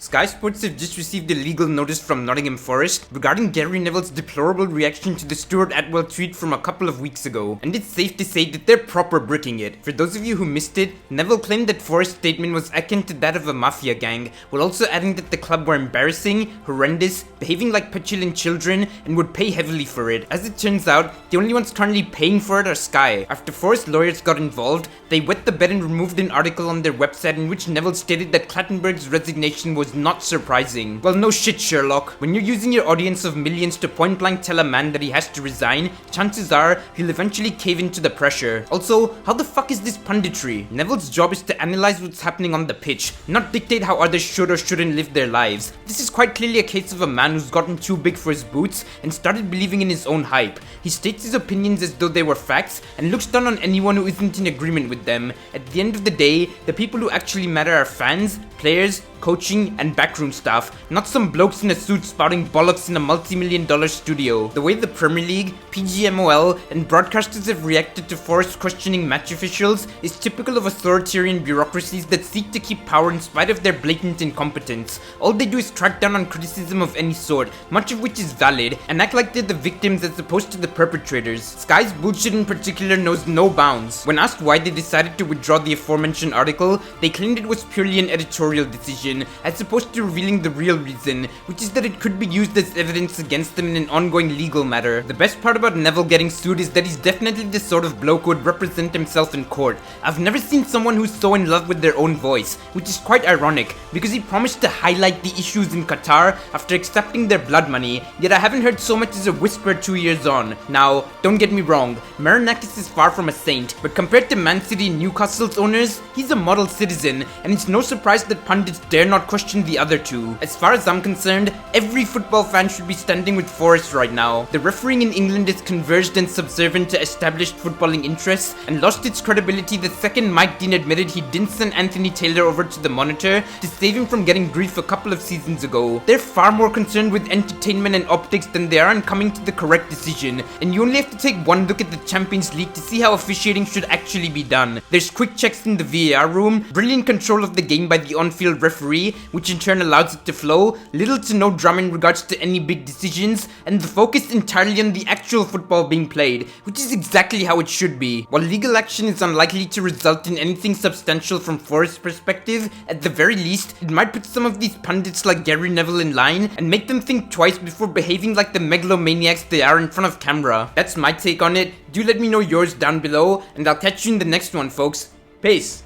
Sky Sports have just received a legal notice from Nottingham Forest regarding Gary Neville's deplorable reaction to the Stuart Attwell tweet from a couple of weeks ago, and it's safe to say that they're proper bricking it. For those of you who missed it, Neville claimed that Forest's statement was akin to that of a mafia gang, while also adding that the club were embarrassing, horrendous, behaving like petulant children, and would pay heavily for it. As it turns out, the only ones currently paying for it are Sky. After Forest lawyers got involved, they wet the bed and removed an article on their website in which Neville stated that Clattenburg's resignation was not surprising. Well, no shit, Sherlock. When you're using your audience of millions to point blank tell a man that he has to resign, chances are he'll eventually cave into the pressure. Also, how the fuck is this punditry? Neville's job is to analyze what's happening on the pitch, not dictate how others should or shouldn't live their lives. This is quite clearly a case of a man who's gotten too big for his boots and started believing in his own hype. He states his opinions as though they were facts and looks down on anyone who isn't in agreement with them. At the end of the day, the people who actually matter are fans, players, coaching, and backroom staff, not some blokes in a suit spouting bollocks in a multi-million-dollar studio. The way the Premier League, PGMOL, and broadcasters have reacted to Forest questioning match officials is typical of authoritarian bureaucracies that seek to keep power in spite of their blatant incompetence. All they do is crack down on criticism of any sort, much of which is valid, and act like they're the victims as opposed to the perpetrators. Sky's bullshit in particular knows no bounds. When asked why they decided to withdraw the aforementioned article, they claimed it was purely an editorial decision, as opposed to revealing the real reason, which is that it could be used as evidence against them in an ongoing legal matter. The best part about Neville getting sued is that he's definitely the sort of bloke who would represent himself in court. I've never seen someone who's so in love with their own voice, which is quite ironic, because he promised to highlight the issues in Qatar after accepting their blood money, yet I haven't heard so much as a whisper 2 years on. Now, don't get me wrong, Marinakis is far from a saint, but compared to Man City and Newcastle's owners, he's a model citizen, and it's no surprise that pundits dare not question the other two. As far as I'm concerned, every football fan should be standing with Forest right now. The refereeing in England is converged and subservient to established footballing interests and lost its credibility the second Mike Dean admitted he didn't send Anthony Taylor over to the Monitor to save him from getting grief a couple of seasons ago. They're far more concerned with entertainment and optics than they are in coming to the correct decision, and you only have to take one look at the Champions League to see how officiating should actually be done. There's quick checks in the VAR room, brilliant control of the game by the on-field referee, which in turn allows it to flow, little to no drama in regards to any big decisions, and the focus entirely on the actual football being played, which is exactly how it should be. While legal action is unlikely to result in anything substantial from Forest's perspective, at the very least, it might put some of these pundits like Gary Neville in line and make them think twice before behaving like the megalomaniacs they are in front of camera. That's my take on it. Do let me know yours down below, and I'll catch you in the next one, folks. Peace.